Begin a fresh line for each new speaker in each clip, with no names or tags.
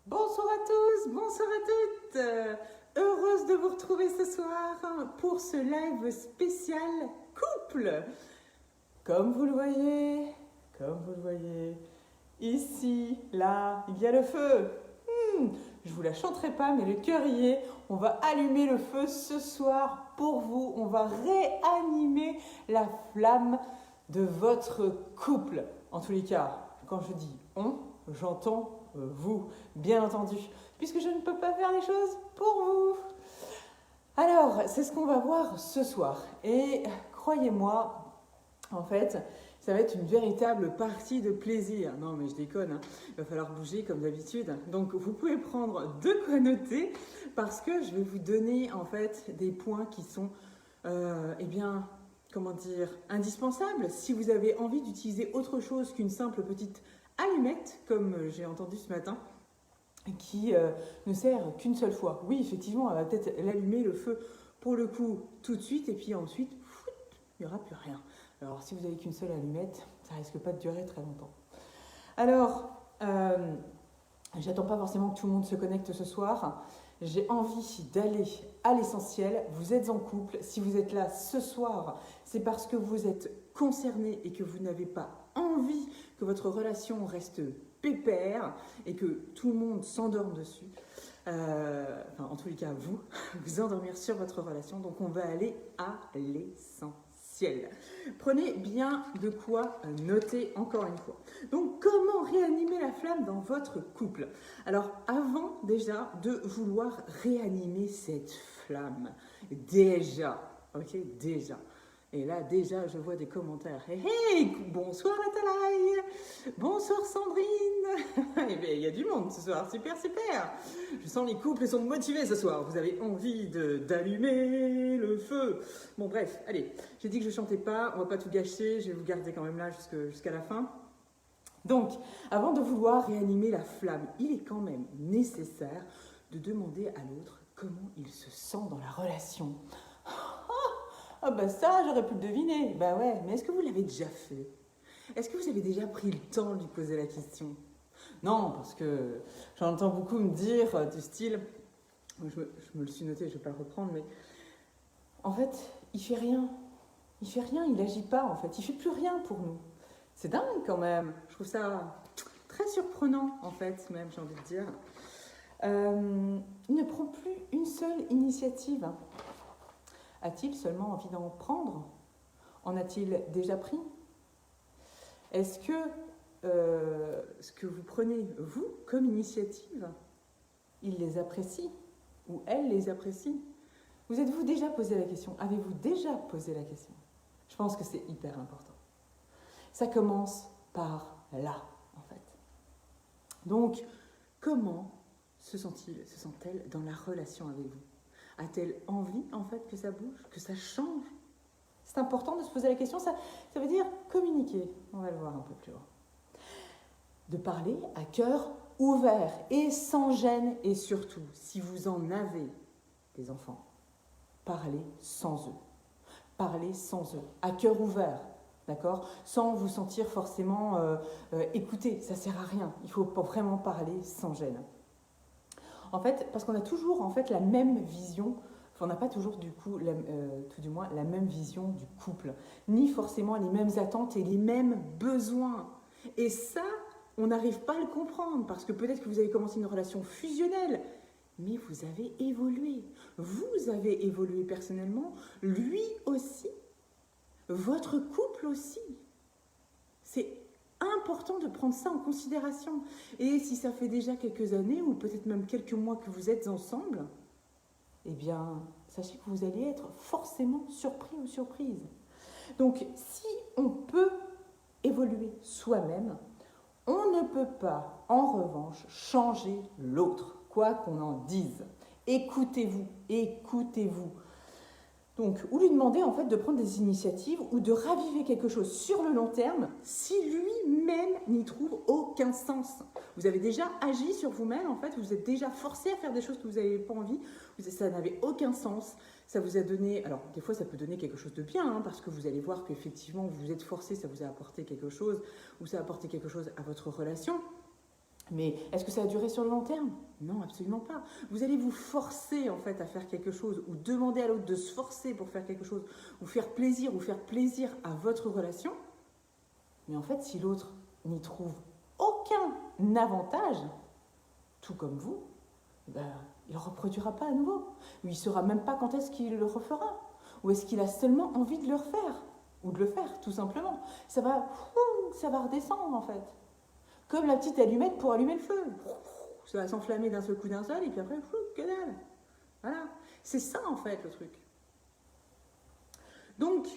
Bonsoir à tous, bonsoir à toutes. Heureuse de vous retrouver ce soir pour ce live spécial couple. Comme vous le voyez, ici, là, il y a le feu. Je vous la chanterai pas, mais le cœur y est. On va allumer le feu ce soir pour vous. On va réanimer la flamme de votre couple. En tous les cas, quand je dis on, j'entends vous, bien entendu, puisque je ne peux pas faire les choses pour vous. Alors, c'est ce qu'on va voir ce soir. Et croyez-moi, en fait, ça va être une véritable partie de plaisir. Non, mais je déconne, hein. Il va falloir bouger comme d'habitude. Donc, vous pouvez prendre de quoi noter parce que je vais vous donner en fait des points qui sont, indispensables si vous avez envie d'utiliser autre chose qu'une simple petite allumette, comme j'ai entendu ce matin, qui ne sert qu'une seule fois. Oui, effectivement, elle va peut-être l'allumer le feu pour le coup tout de suite et puis ensuite, il n'y aura plus rien. Alors, si vous n'avez qu'une seule allumette, ça risque pas de durer très longtemps. Alors, j'attends pas forcément que tout le monde se connecte ce soir. J'ai envie d'aller à l'essentiel. Vous êtes en couple. Si vous êtes là ce soir, c'est parce que vous êtes concerné et que vous n'avez pas envie que votre relation reste pépère et que tout le monde s'endorme dessus. En tous les cas, vous endormir sur votre relation. Donc, on va aller à l'essentiel. Prenez bien de quoi noter encore une fois. Donc, comment réanimer la flamme dans votre couple? Alors, avant déjà de vouloir réanimer cette flamme, déjà, et là, déjà, je vois des commentaires. Hey, bonsoir Nathalie. Bonsoir Sandrine. Eh bien, il y a du monde ce soir. Super. Je sens les couples sont motivés ce soir. Vous avez envie d'allumer le feu. Bon, bref, allez. J'ai dit que je ne chantais pas. On ne va pas tout gâcher. Je vais vous garder quand même là jusqu'à la fin. Donc, avant de vouloir réanimer la flamme, il est quand même nécessaire de demander à l'autre comment il se sent dans la relation. Ah bah ça, j'aurais pu le deviner. Bah ouais, mais est-ce que vous l'avez déjà fait? Est-ce que vous avez déjà pris le temps de lui poser la question? Non, parce que j'entends beaucoup me dire du style, je me le suis noté, je ne vais pas le reprendre, mais en fait, il fait rien, il agit pas en fait, il fait plus rien pour nous. C'est dingue quand même, je trouve ça très surprenant en fait, même j'ai envie de dire. Il ne prend plus une seule initiative. A-t-il seulement envie d'en prendre? En a-t-il déjà pris? Est-ce que ce que vous prenez, vous, comme initiative, il les apprécie ou elle les apprécie? Vous êtes-vous déjà posé la question? Avez-vous déjà posé la question? Je pense que c'est hyper important. Ça commence par là, en fait. Donc, comment se sent-elle dans la relation avec vous? A-t-elle envie, en fait, que ça bouge, que ça change? C'est important de se poser la question. Ça veut dire communiquer. On va le voir un peu plus loin. De parler à cœur ouvert et sans gêne. Et surtout, si vous en avez des enfants, parlez sans eux. Parlez sans eux, à cœur ouvert. D'accord? Sans vous sentir forcément écouté. Ça ne sert à rien. Il faut vraiment parler sans gêne. En fait, parce qu'on a toujours en fait la même vision, on n'a pas toujours du coup, tout du moins, la même vision du couple, ni forcément les mêmes attentes et les mêmes besoins. Et ça, on n'arrive pas à le comprendre, parce que peut-être que vous avez commencé une relation fusionnelle, mais vous avez évolué. Vous avez évolué personnellement, lui aussi, votre couple aussi. C'est important de prendre ça en considération. Et si ça fait déjà quelques années ou peut-être même quelques mois que vous êtes ensemble, eh bien, sachez que vous allez être forcément surpris ou surprise. Donc, si on peut évoluer soi-même, on ne peut pas, en revanche, changer l'autre, quoi qu'on en dise. Écoutez-vous. Donc, ou lui demander en fait de prendre des initiatives ou de raviver quelque chose sur le long terme si lui-même n'y trouve aucun sens. Vous avez déjà agi sur vous-même, en fait, vous êtes déjà forcé à faire des choses que vous n'avez pas envie, ça n'avait aucun sens. Ça vous a donné, alors des fois ça peut donner quelque chose de bien, hein, parce que vous allez voir qu'effectivement vous êtes forcé, ça vous a apporté quelque chose, ou ça a apporté quelque chose à votre relation. Mais est-ce que ça va durer sur le long terme? Non, absolument pas. Vous allez vous forcer en fait à faire quelque chose ou demander à l'autre de se forcer pour faire quelque chose ou faire plaisir à votre relation. Mais en fait, si l'autre n'y trouve aucun avantage, tout comme vous, ben, il ne reproduira pas à nouveau. Ou il ne saura même pas quand est-ce qu'il le refera. Ou est-ce qu'il a seulement envie de le refaire? Ou de le faire, tout simplement. Ça va redescendre en fait. Comme la petite allumette pour allumer le feu. Ça va s'enflammer d'un seul coup d'un seul, et puis après, que dalle. Voilà. C'est ça, en fait, le truc. Donc,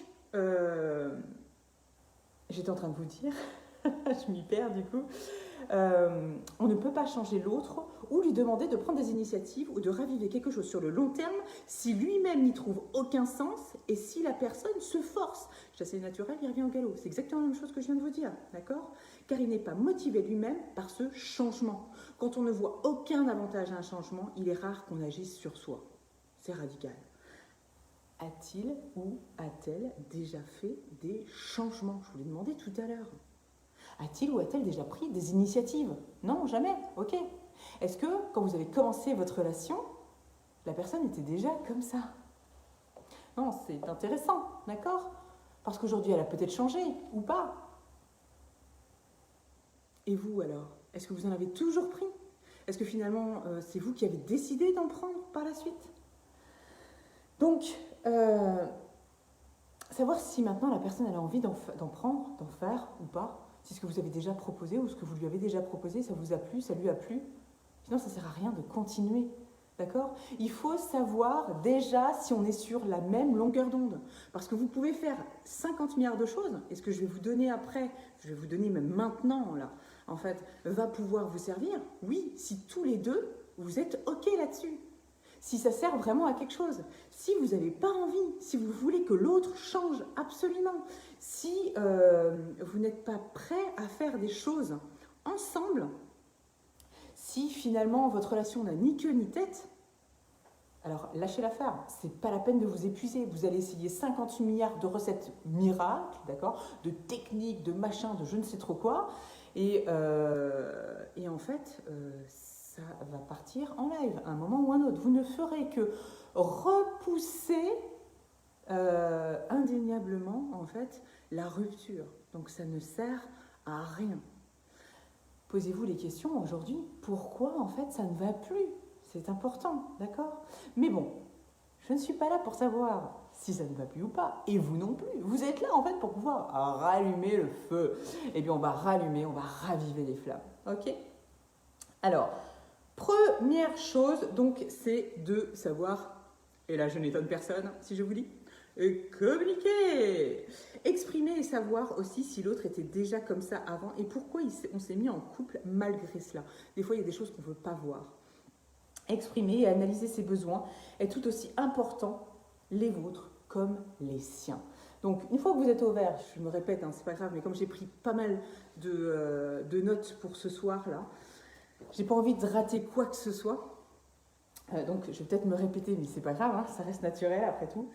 j'étais en train de vous dire, je m'y perds du coup, on ne peut pas changer l'autre ou lui demander de prendre des initiatives ou de raviver quelque chose sur le long terme si lui-même n'y trouve aucun sens et si la personne se force. Chasser naturel, il revient au galop. C'est exactement la même chose que je viens de vous dire, d'accord? Car il n'est pas motivé lui-même par ce changement. Quand on ne voit aucun avantage à un changement, il est rare qu'on agisse sur soi. C'est radical. A-t-il ou a-t-elle déjà fait des changements? Je vous l'ai demandé tout à l'heure. A-t-il ou a-t-elle déjà pris des initiatives? Non, jamais. Ok. Est-ce que quand vous avez commencé votre relation, la personne était déjà comme ça? Non, c'est intéressant, d'accord? Parce qu'aujourd'hui, elle a peut-être changé ou pas. Et vous alors? Est-ce que vous en avez toujours pris? Est-ce que finalement, c'est vous qui avez décidé d'en prendre par la suite? Donc, savoir si maintenant la personne elle a envie d'en prendre, d'en faire ou pas, si ce que vous avez déjà proposé ou ce que vous lui avez déjà proposé, ça vous a plu, ça lui a plu. Sinon, ça ne sert à rien de continuer. D'accord? Il faut savoir déjà si on est sur la même longueur d'onde. Parce que vous pouvez faire 50 milliards de choses, et ce que je vais vous donner après, je vais vous donner même maintenant, là, en fait, va pouvoir vous servir, oui, si tous les deux, vous êtes OK là-dessus. Si ça sert vraiment à quelque chose. Si vous n'avez pas envie, si vous voulez que l'autre change absolument, si vous n'êtes pas prêt à faire des choses ensemble, si finalement votre relation n'a ni queue ni tête, alors lâchez l'affaire, c'est pas la peine de vous épuiser. Vous allez essayer 50 milliards de recettes miracles, d'accord, de techniques, de machins, de je ne sais trop quoi, et en fait, ça va partir en live à un moment ou un autre. Vous ne ferez que repousser indéniablement en fait la rupture. Donc ça ne sert à rien. Posez-vous les questions aujourd'hui. Pourquoi en fait ça ne va plus? C'est important, d'accord? Mais bon, je ne suis pas là pour savoir si ça ne va plus ou pas. Et vous non plus. Vous êtes là en fait pour pouvoir rallumer le feu. Eh bien on va rallumer, on va raviver les flammes. Ok? Alors, première chose, donc, c'est de savoir, et là je n'étonne personne si je vous dis, communiquer, exprimer et savoir aussi si l'autre était déjà comme ça avant et pourquoi on s'est mis en couple malgré cela. Des fois, il y a des choses qu'on ne veut pas voir. Exprimer et analyser ses besoins est tout aussi important, les vôtres comme les siens. Donc, une fois que vous êtes au vert, je me répète, hein, c'est pas grave, mais comme j'ai pris pas mal de notes pour ce soir-là, j'ai pas envie de rater quoi que ce soit. Donc, je vais peut-être me répéter, mais c'est pas grave, hein, ça reste naturel après tout.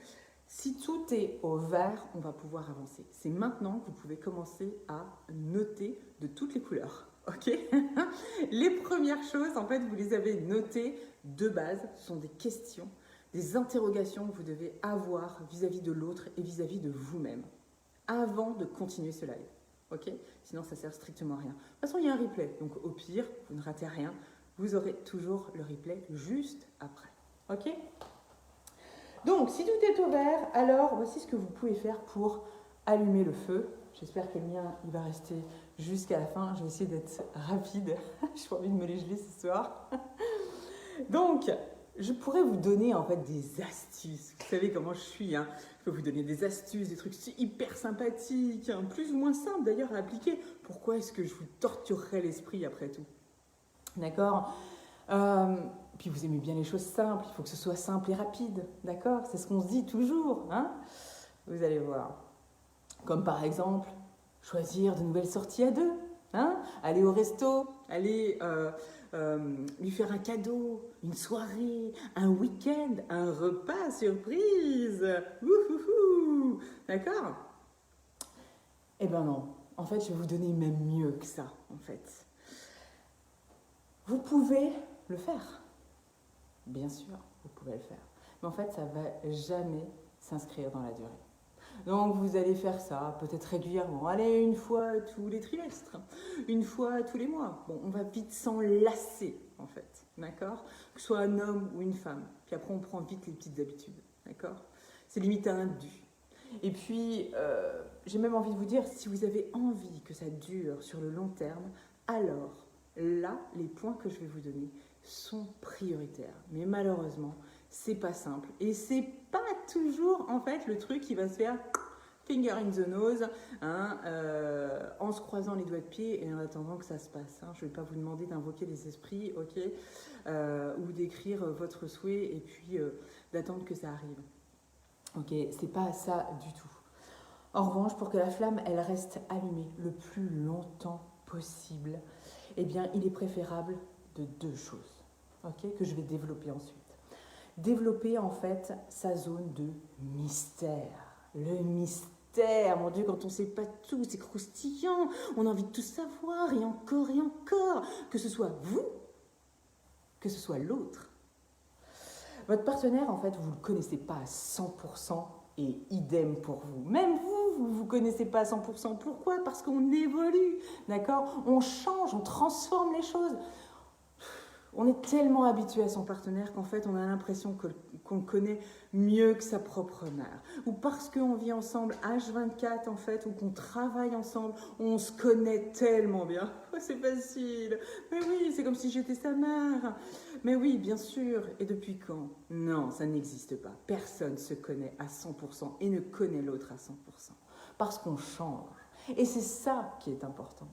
Si tout est au vert, on va pouvoir avancer. C'est maintenant que vous pouvez commencer à noter de toutes les couleurs. Ok? Les premières choses, en fait, vous les avez notées de base. Ce sont des questions, des interrogations que vous devez avoir vis-à-vis de l'autre et vis-à-vis de vous-même avant de continuer ce live. Ok? Sinon, ça sert strictement à rien. De toute façon, il y a un replay. Donc, au pire, vous ne ratez rien. Vous aurez toujours le replay juste après. Ok? Donc, si tout est au vert, alors voici ce que vous pouvez faire pour allumer le feu. J'espère que le mien, il va rester jusqu'à la fin. Je vais essayer d'être rapide. Je n'ai pas envie de me les geler ce soir. Donc, je pourrais vous donner en fait des astuces. Vous savez comment je suis, hein. Je peux vous donner des astuces, des trucs hyper sympathiques, hein, plus ou moins simples d'ailleurs à appliquer. Pourquoi est-ce que je vous torturerais l'esprit après tout? D'accord? Puis vous aimez bien les choses simples, il faut que ce soit simple et rapide, d'accord? C'est ce qu'on se dit toujours, hein? Vous allez voir. Comme par exemple, choisir de nouvelles sorties à deux, hein? Aller au resto, aller lui faire un cadeau, une soirée, un week-end, un repas surprise. Ouhouhou, d'accord? Eh ben non, en fait, je vais vous donner même mieux que ça, en fait. Vous pouvez le faire, bien sûr, vous pouvez le faire. Mais en fait, ça ne va jamais s'inscrire dans la durée. Donc vous allez faire ça, peut-être régulièrement, allez, une fois tous les trimestres, une fois tous les mois. Bon, on va vite s'en lasser, en fait, d'accord? Que ce soit un homme ou une femme. Puis après, on prend vite les petites habitudes, d'accord? C'est limite un dû. Et puis, j'ai même envie de vous dire, si vous avez envie que ça dure sur le long terme, alors là, les points que je vais vous donner sont prioritaires. Mais malheureusement, c'est pas simple. Et c'est pas toujours, en fait, le truc qui va se faire finger in the nose, hein, en se croisant les doigts de pied et en attendant que ça se passe. Hein. Je ne vais pas vous demander d'invoquer les esprits, ok, ou d'écrire votre souhait et puis d'attendre que ça arrive. Ok, c'est pas ça du tout. En revanche, pour que la flamme, elle reste allumée le plus longtemps possible, eh bien, il est préférable de deux choses, ok, que je vais développer ensuite. Développer, en fait, sa zone de mystère. Le mystère, mon Dieu, quand on ne sait pas tout, c'est croustillant, on a envie de tout savoir, et encore, que ce soit vous, que ce soit l'autre. Votre partenaire, en fait, vous ne le connaissez pas à 100% et idem pour vous. Même vous ne vous connaissez pas à 100%. Pourquoi? Parce qu'on évolue, d'accord? On change, on transforme les choses. On est tellement habitué à son partenaire qu'en fait, on a l'impression qu'on le connaît mieux que sa propre mère. Ou parce qu'on vit ensemble H24, en fait, ou qu'on travaille ensemble, on se connaît tellement bien. Oh, c'est facile. Mais oui, c'est comme si j'étais sa mère. Mais oui, bien sûr. Et depuis quand? Non, ça n'existe pas. Personne se connaît à 100% et ne connaît l'autre à 100%. Parce qu'on change. Et c'est ça qui est important.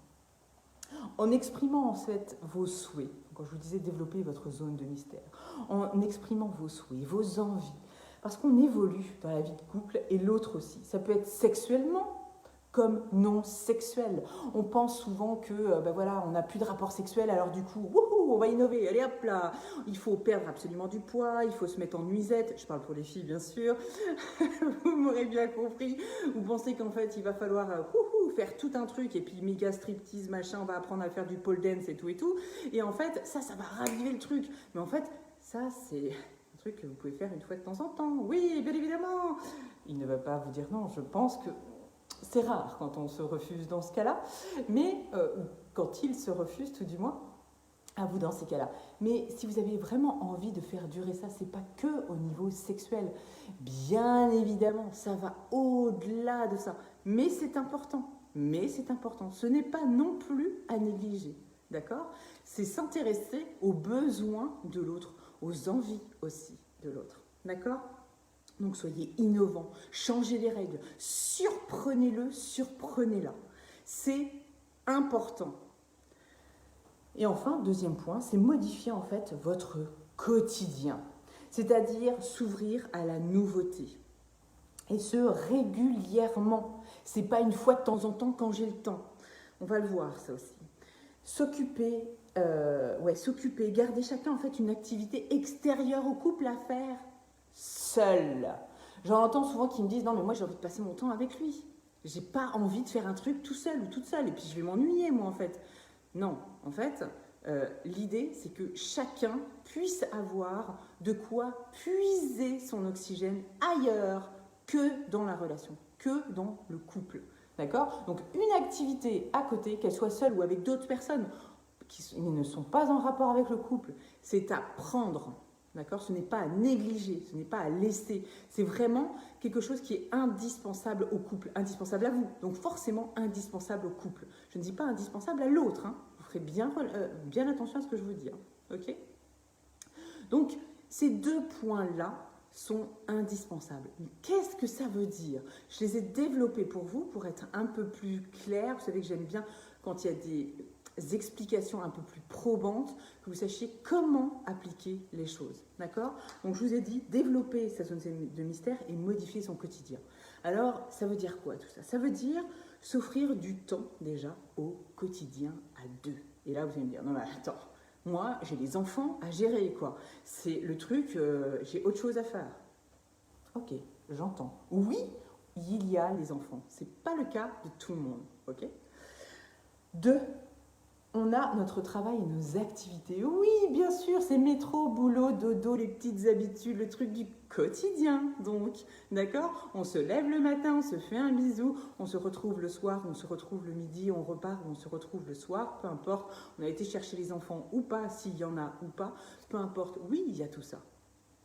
En exprimant en fait vos souhaits, quand je vous disais développer votre zone de mystère, en exprimant vos souhaits, vos envies, parce qu'on évolue dans la vie de couple et l'autre aussi. Ça peut être sexuellement comme non sexuel. On pense souvent que voilà, on n'a plus de rapport sexuel, alors du coup, wouhou, on va innover, allez hop là, il faut perdre absolument du poids, il faut se mettre en nuisette, je parle pour les filles bien sûr, vous m'aurez bien compris, vous pensez qu'en fait il va falloir faire tout un truc et puis méga striptease machin, on va apprendre à faire du pole dance et tout, et en fait ça va raviver le truc, mais en fait ça c'est un truc que vous pouvez faire une fois de temps en temps, oui bien évidemment, il ne va pas vous dire non, je pense que c'est rare quand on se refuse dans ce cas-là, mais quand il se refuse tout du moins, à vous dans ces cas-là. Mais si vous avez vraiment envie de faire durer ça, c'est pas que au niveau sexuel. Bien évidemment, ça va au-delà de ça. Mais c'est important. Ce n'est pas non plus à négliger. D'accord? C'est s'intéresser aux besoins de l'autre, aux envies aussi de l'autre. D'accord? Donc soyez innovants, changez les règles, surprenez-le, surprenez-la. C'est important. Et enfin, deuxième point, c'est modifier en fait votre quotidien, c'est-à-dire s'ouvrir à la nouveauté. Et ce, régulièrement. C'est pas une fois de temps en temps quand j'ai le temps. On va le voir ça aussi. S'occuper, garder chacun en fait une activité extérieure au couple à faire seul. J'en entends souvent qui me disent non mais moi j'ai envie de passer mon temps avec lui. J'ai pas envie de faire un truc tout seul ou toute seule et puis je vais m'ennuyer moi en fait. Non, en fait, l'idée c'est que chacun puisse avoir de quoi puiser son oxygène ailleurs que dans la relation, que dans le couple. D'accord? Donc une activité à côté, qu'elle soit seule ou avec d'autres personnes qui ne sont pas en rapport avec le couple, c'est à prendre. D'accord? Ce n'est pas à négliger, ce n'est pas à laisser. C'est vraiment quelque chose qui est indispensable au couple, indispensable à vous. Donc forcément indispensable au couple. Je ne dis pas indispensable à l'autre. Hein. Vous ferez bien attention à ce que je vous dis. Hein. Ok? Donc ces deux points-là sont indispensables. Mais qu'est-ce que ça veut dire? Je les ai développés pour vous pour être un peu plus clair. Vous savez que j'aime bien quand il y a des explications un peu plus probantes, que vous sachiez comment appliquer les choses. D'accord? Donc je vous ai dit développer sa zone de mystère et modifier son quotidien. Alors ça veut dire quoi tout ça? Ça veut dire s'offrir du temps déjà au quotidien à deux. Et là vous allez me dire non mais attends, moi j'ai les enfants à gérer quoi. C'est le truc, j'ai autre chose à faire. Ok, j'entends. Oui, il y a les enfants. C'est pas le cas de tout le monde. Ok? Deux, On a notre travail et nos activités. Oui, bien sûr, c'est métro, boulot, dodo, les petites habitudes, le truc du quotidien. Donc, d'accord? On se lève le matin, on se fait un bisou, on se retrouve le soir, on se retrouve le midi, on repart, on se retrouve le soir, peu importe. On a été chercher les enfants ou pas, s'il y en a ou pas, peu importe. Oui, il y a tout ça.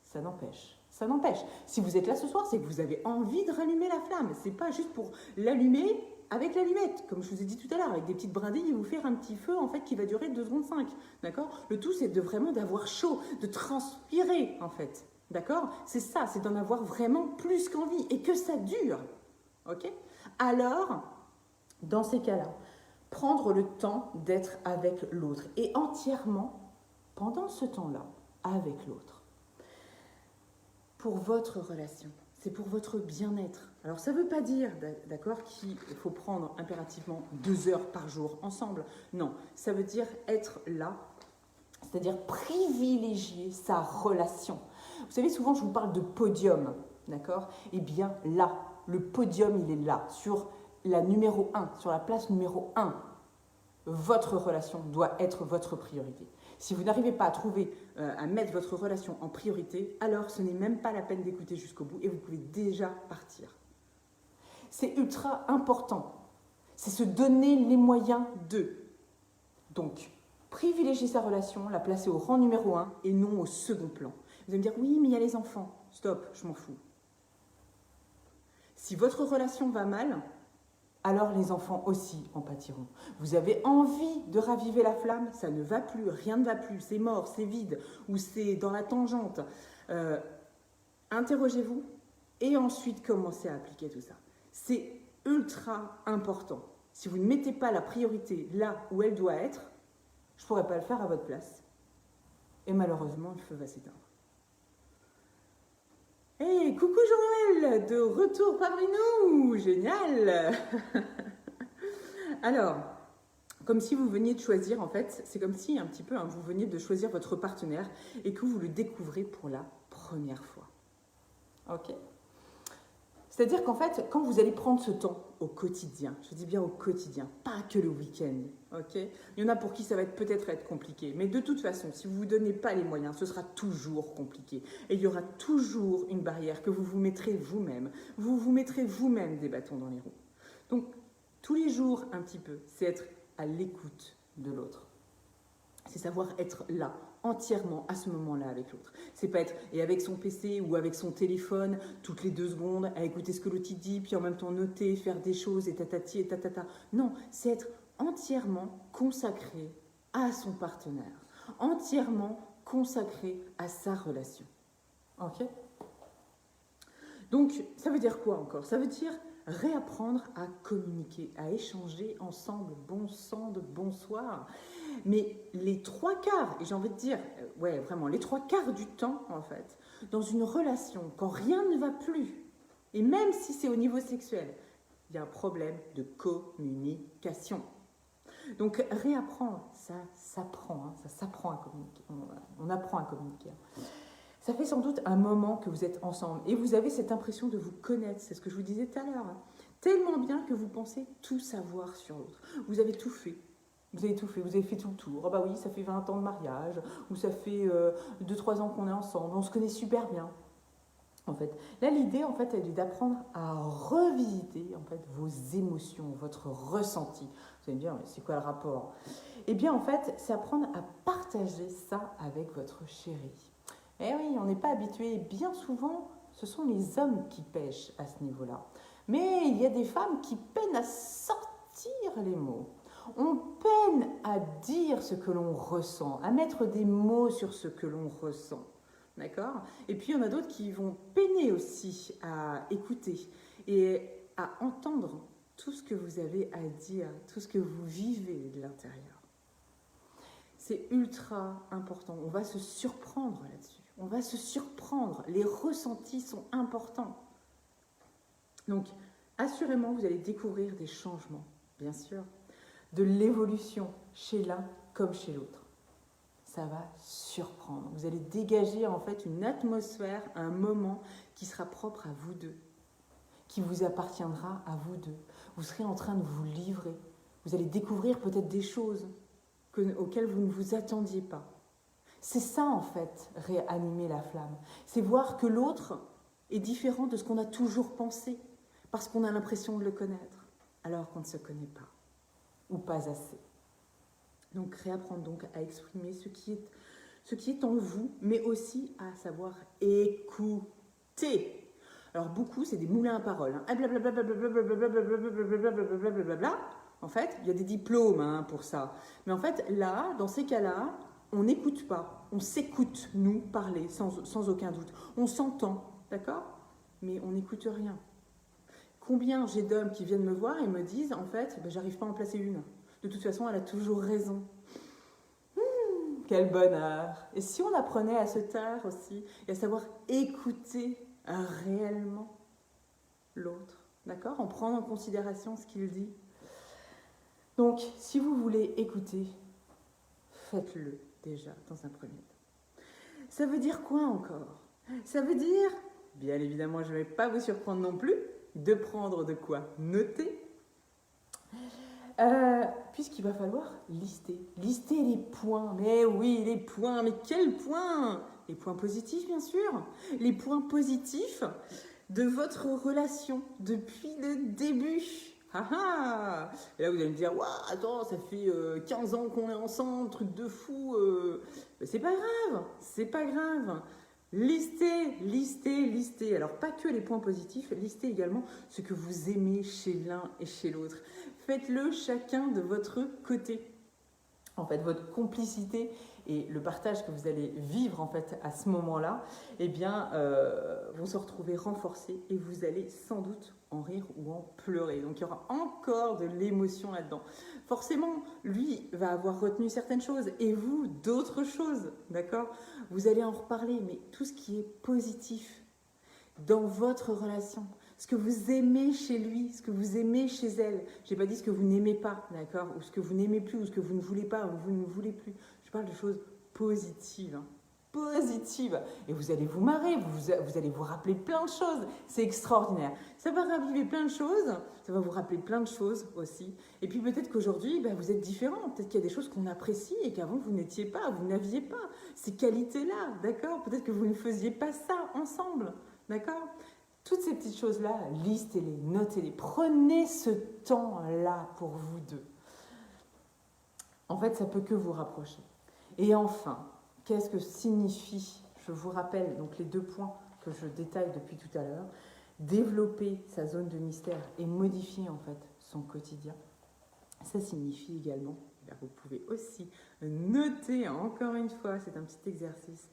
Ça n'empêche. Ça n'empêche. Si vous êtes là ce soir, c'est que vous avez envie de rallumer la flamme. C'est pas juste pour l'allumer avec l'allumette, comme je vous ai dit tout à l'heure, avec des petites brindilles et vous faire un petit feu en fait qui va durer 2 secondes 5. D'accord? Le tout, c'est de vraiment d'avoir chaud, de transpirer en fait. D'accord? C'est ça, c'est d'en avoir vraiment plus qu'envie et que ça dure. Ok? Alors, dans ces cas-là, prendre le temps d'être avec l'autre et entièrement, pendant ce temps-là, avec l'autre. Pour votre relation, c'est pour votre bien-être. Alors ça ne veut pas dire, d'accord, qu'il faut prendre impérativement 2 heures par jour ensemble. Non, ça veut dire être là, c'est-à-dire privilégier sa relation. Vous savez, souvent je vous parle de podium, d'accord? Eh bien là, le podium, il est là, sur la numéro 1, sur la place numéro 1. Votre relation doit être votre priorité. Si vous n'arrivez pas à trouver, à mettre votre relation en priorité, alors ce n'est même pas la peine d'écouter jusqu'au bout et vous pouvez déjà partir. C'est ultra important. C'est se donner les moyens de. Donc, privilégier sa relation, la placer au rang numéro 1 et non au second plan. Vous allez me dire, oui, mais il y a les enfants. Stop, je m'en fous. Si votre relation va mal, alors les enfants aussi en pâtiront. Vous avez envie de raviver la flamme, ça ne va plus, rien ne va plus, c'est mort, c'est vide, ou c'est dans la tangente. Interrogez-vous et ensuite commencez à appliquer tout ça. C'est ultra important. Si vous ne mettez pas la priorité là où elle doit être, je ne pourrais pas le faire à votre place. Et malheureusement, le feu va s'éteindre. Hey, coucou Jean-Noël, de retour parmi nous, génial. Alors, comme si vous veniez de choisir, en fait, c'est comme si un petit peu, vous veniez de choisir votre partenaire et que vous le découvrez pour la première fois. Ok? C'est-à-dire qu'en fait, quand vous allez prendre ce temps au quotidien, je dis bien au quotidien, pas que le week-end, ok? Il y en a pour qui ça va peut-être être compliqué, mais de toute façon, si vous ne vous donnez pas les moyens, ce sera toujours compliqué. Et il y aura toujours une barrière que vous vous mettrez vous-même. Vous vous mettrez vous-même des bâtons dans les roues. Donc, tous les jours, un petit peu, c'est être à l'écoute de l'autre. C'est savoir être là, entièrement à ce moment-là avec l'autre. C'est pas être et avec son PC ou avec son téléphone toutes les 2 secondes à écouter ce que l'autre dit, puis en même temps noter, faire des choses et tatati et tatata. Non, c'est être entièrement consacré à son partenaire, entièrement consacré à sa relation. Ok? Donc, ça veut dire quoi encore? Ça veut dire réapprendre à communiquer, à échanger ensemble, bon sang de bonsoir. Mais les 3/4, et j'ai envie de dire, ouais, vraiment, les 3/4 du temps, en fait, dans une relation, quand rien ne va plus, et même si c'est au niveau sexuel, il y a un problème de communication. Donc, réapprendre, ça s'apprend, ça s'apprend à communiquer. On apprend à communiquer. Ça fait sans doute un moment que vous êtes ensemble et vous avez cette impression de vous connaître, c'est ce que je vous disais tout à l'heure, tellement bien que vous pensez tout savoir sur l'autre. Vous avez tout fait. Vous avez tout fait, vous avez fait tout le tour. Ah bah oui, ça fait 20 ans de mariage, ou ça fait 2-3 ans qu'on est ensemble, on se connaît super bien. En fait, là, l'idée, en fait, elle est d'apprendre à revisiter, en fait, vos émotions, votre ressenti. Vous allez me dire, mais c'est quoi le rapport? Eh bien, en fait, c'est apprendre à partager ça avec votre chéri. Eh oui, on n'est pas habitué. Bien souvent, ce sont les hommes qui pêchent à ce niveau-là. Mais il y a des femmes qui peinent à sortir les mots. On peine à dire ce que l'on ressent, à mettre des mots sur ce que l'on ressent. D'accord? Et puis, il y en a d'autres qui vont peiner aussi à écouter et à entendre tout ce que vous avez à dire, tout ce que vous vivez de l'intérieur. C'est ultra important. On va se surprendre là-dessus. On va se surprendre. Les ressentis sont importants. Donc, assurément, vous allez découvrir des changements, bien sûr, de l'évolution chez l'un comme chez l'autre. Ça va surprendre. Vous allez dégager en fait une atmosphère, un moment qui sera propre à vous deux, qui vous appartiendra à vous deux. Vous serez en train de vous livrer. Vous allez découvrir peut-être des choses auquel vous ne vous attendiez pas. C'est ça, en fait, réanimer la flamme. C'est voir que l'autre est différent de ce qu'on a toujours pensé, parce qu'on a l'impression de le connaître, alors qu'on ne se connaît pas, ou pas assez. Donc, réapprendre donc à exprimer ce qui est en vous, mais aussi à savoir écouter. Alors, beaucoup, c'est des moulins à paroles. Blablabla. En fait, il y a des diplômes pour ça. Mais en fait, là, dans ces cas-là, on n'écoute pas. On s'écoute, nous, parler, sans aucun doute. On s'entend, d'accord? Mais on n'écoute rien. Combien j'ai d'hommes qui viennent me voir et me disent, en fait, j'arrive pas à en placer une. De toute façon, elle a toujours raison. Quel bonheur! Et si on apprenait à se taire aussi, et à savoir écouter réellement l'autre, d'accord? En prenant en considération ce qu'il dit. Donc, si vous voulez écouter, faites-le déjà dans un premier temps. Ça veut dire quoi encore? Ça veut dire, bien évidemment, je ne vais pas vous surprendre non plus, de prendre de quoi noter, puisqu'il va falloir lister les points. Mais oui, les points, mais quels points? Les points positifs, bien sûr, les points positifs de votre relation depuis le début. Et là, vous allez me dire, waouh, attends, ça fait 15 ans qu'on est ensemble, truc de fou. Mais c'est pas grave. Listez. Alors, pas que les points positifs, listez également ce que vous aimez chez l'un et chez l'autre. Faites-le chacun de votre côté. En fait, votre complicité et le partage que vous allez vivre en fait à ce moment-là, vont se retrouver renforcés et vous allez sans doute en rire ou en pleurer. Donc il y aura encore de l'émotion là-dedans. Forcément, lui va avoir retenu certaines choses et vous d'autres choses, d'accord? Vous allez en reparler, mais tout ce qui est positif dans votre relation, ce que vous aimez chez lui, ce que vous aimez chez elle. Je n'ai pas dit ce que vous n'aimez pas, d'accord? Ou ce que vous n'aimez plus, ou ce que vous ne voulez pas, ou vous ne voulez plus. Je parle de choses positives. Positives. Et vous allez vous marrer, vous allez vous rappeler plein de choses. C'est extraordinaire. Ça va raviver plein de choses, ça va vous rappeler plein de choses aussi. Et puis peut-être qu'aujourd'hui, vous êtes différents. Peut-être qu'il y a des choses qu'on apprécie et qu'avant vous n'étiez pas, vous n'aviez pas ces qualités-là, d'accord? Peut-être que vous ne faisiez pas ça ensemble, d'accord? Toutes ces petites choses-là, listez-les, notez-les. Prenez ce temps-là pour vous deux. En fait, ça peut que vous rapprocher. Et enfin, qu'est-ce que signifie, je vous rappelle donc les 2 points que je détaille depuis tout à l'heure, développer sa zone de mystère et modifier en fait son quotidien. Ça signifie également, vous pouvez aussi noter, encore une fois, c'est un petit exercice,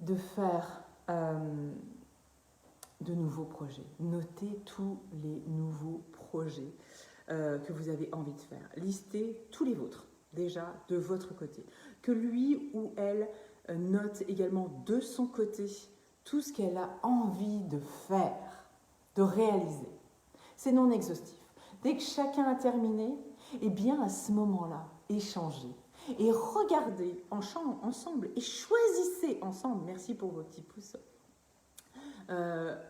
de faire de nouveaux projets. Notez tous les nouveaux projets que vous avez envie de faire. Listez tous les vôtres, déjà de votre côté. Que lui ou elle note également de son côté tout ce qu'elle a envie de faire, de réaliser. C'est non exhaustif. Dès que chacun a terminé, eh bien à ce moment-là, échangez et regardez ensemble et choisissez ensemble. Merci pour vos petits pouces.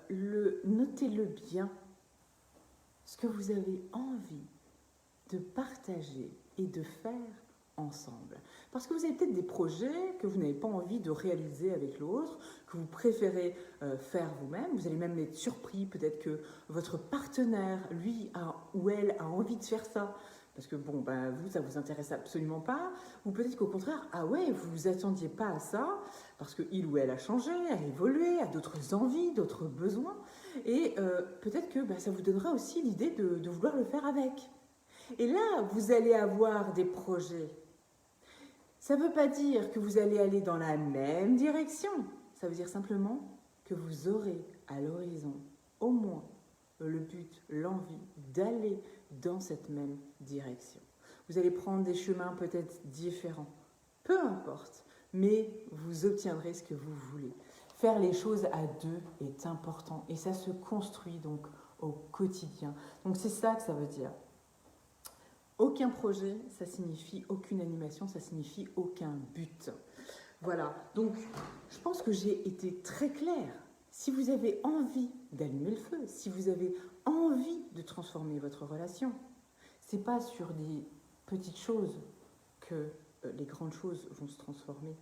Notez-le bien, ce que vous avez envie de partager et de faire ensemble. Parce que vous avez peut-être des projets que vous n'avez pas envie de réaliser avec l'autre, que vous préférez faire vous-même. Vous allez même être surpris, peut-être que votre partenaire, lui ou elle, a envie de faire ça. Parce que vous, ça ne vous intéresse absolument pas. Ou peut-être qu'au contraire, vous ne vous attendiez pas à ça, parce qu'il ou elle a changé, a évolué, a d'autres envies, d'autres besoins. Et peut-être que ça vous donnera aussi l'idée de vouloir le faire avec. Et là, vous allez avoir des projets. Ça ne veut pas dire que vous allez aller dans la même direction. Ça veut dire simplement que vous aurez à l'horizon au moins le but, l'envie d'aller dans cette même direction. Vous allez prendre des chemins peut-être différents. Peu importe, mais vous obtiendrez ce que vous voulez. Faire les choses à deux est important et ça se construit donc au quotidien. Donc c'est ça que ça veut dire. Aucun projet, ça signifie aucune animation, ça signifie aucun but. Voilà, donc je pense que j'ai été très claire. Si vous avez envie d'allumer le feu, si vous avez envie de transformer votre relation, c'est pas sur des petites choses que les grandes choses vont se transformer.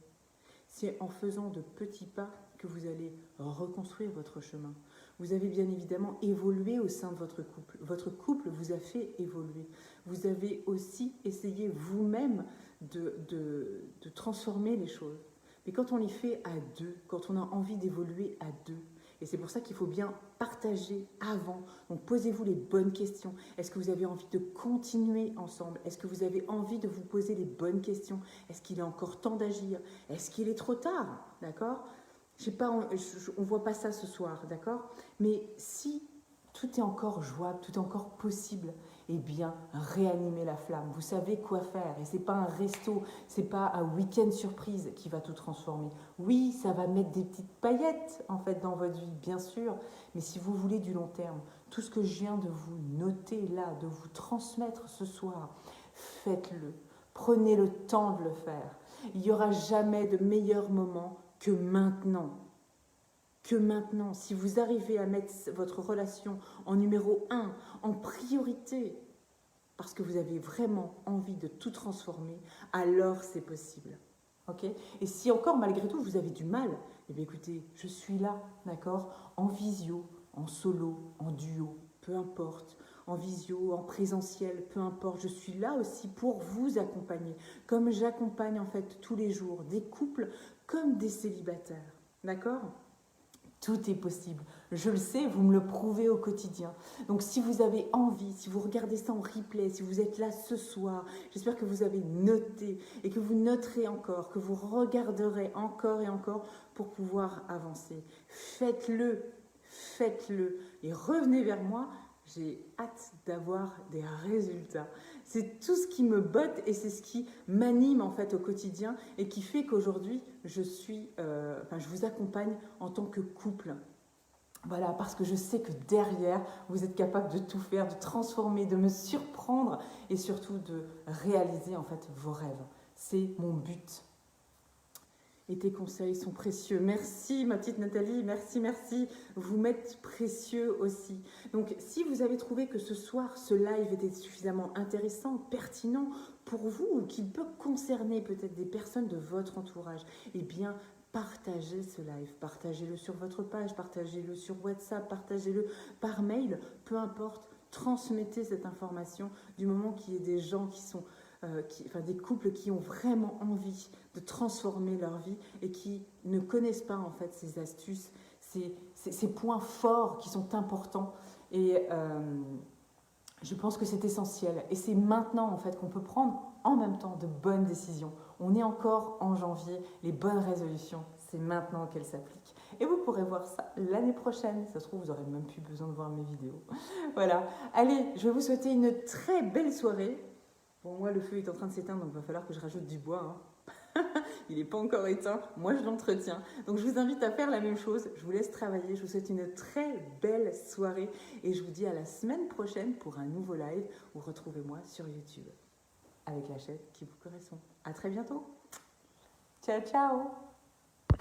C'est en faisant de petits pas que vous allez reconstruire votre chemin. Vous avez bien évidemment évolué au sein de votre couple. Votre couple vous a fait évoluer. Vous avez aussi essayé vous-même de transformer les choses. Mais quand on les fait à deux, quand on a envie d'évoluer à deux, et c'est pour ça qu'il faut bien partager avant. Donc posez-vous les bonnes questions. Est-ce que vous avez envie de continuer ensemble? Est-ce que vous avez envie de vous poser les bonnes questions? Est-ce qu'il est encore temps d'agir? Est-ce qu'il est trop tard? D'accord? Je sais pas, on ne voit pas ça ce soir, d'accord? Mais si tout est encore jouable, tout est encore possible, eh bien, réanimez la flamme. Vous savez quoi faire. Et ce n'est pas un resto, ce n'est pas un week-end surprise qui va tout transformer. Oui, ça va mettre des petites paillettes, en fait, dans votre vie, bien sûr. Mais si vous voulez du long terme, tout ce que je viens de vous noter là, de vous transmettre ce soir, faites-le. Prenez le temps de le faire. Il n'y aura jamais de meilleur moment que maintenant. Que maintenant, si vous arrivez à mettre votre relation en numéro 1, en priorité, parce que vous avez vraiment envie de tout transformer, alors c'est possible. Okay? Et si encore, malgré tout, vous avez du mal, eh bien écoutez, je suis là, d'accord? En visio, en solo, en duo, peu importe, en visio, en présentiel, peu importe, je suis là aussi pour vous accompagner, comme j'accompagne en fait tous les jours des couples comme des célibataires, d'accord? Tout est possible. Je le sais, vous me le prouvez au quotidien. Donc si vous avez envie, si vous regardez ça en replay, si vous êtes là ce soir, j'espère que vous avez noté et que vous noterez encore, que vous regarderez encore et encore pour pouvoir avancer. Faites-le, faites-le et revenez vers moi. J'ai hâte d'avoir des résultats. C'est tout ce qui me botte et c'est ce qui m'anime en fait au quotidien et qui fait qu'aujourd'hui je vous accompagne en tant que couple. Voilà, parce que je sais que derrière, vous êtes capable de tout faire, de transformer, de me surprendre et surtout de réaliser en fait vos rêves. C'est mon but. Et tes conseils sont précieux. Merci ma petite Nathalie, merci, merci. Vous m'êtes précieux aussi. Donc si vous avez trouvé que ce soir, ce live était suffisamment intéressant, pertinent pour vous, ou qu'il peut concerner peut-être des personnes de votre entourage, eh bien partagez ce live, partagez-le sur votre page, partagez-le sur WhatsApp, partagez-le par mail, peu importe, transmettez cette information du moment qu'il y ait des gens qui sont... des couples qui ont vraiment envie de transformer leur vie et qui ne connaissent pas en fait ces astuces, ces points forts qui sont importants. Et je pense que c'est essentiel. Et c'est maintenant en fait qu'on peut prendre en même temps de bonnes décisions. On est encore en janvier, les bonnes résolutions, c'est maintenant qu'elles s'appliquent. Et vous pourrez voir ça l'année prochaine. Ça se trouve, vous n'aurez même plus besoin de voir mes vidéos. Voilà. Allez, je vais vous souhaiter une très belle soirée. Bon, moi, le feu est en train de s'éteindre, donc il va falloir que je rajoute du bois. Il n'est pas encore éteint, moi je l'entretiens. Donc je vous invite à faire la même chose. Je vous laisse travailler. Je vous souhaite une très belle soirée et je vous dis à la semaine prochaine pour un nouveau live ou retrouvez-moi sur YouTube avec la chaîne qui vous correspond. À très bientôt. Ciao, ciao.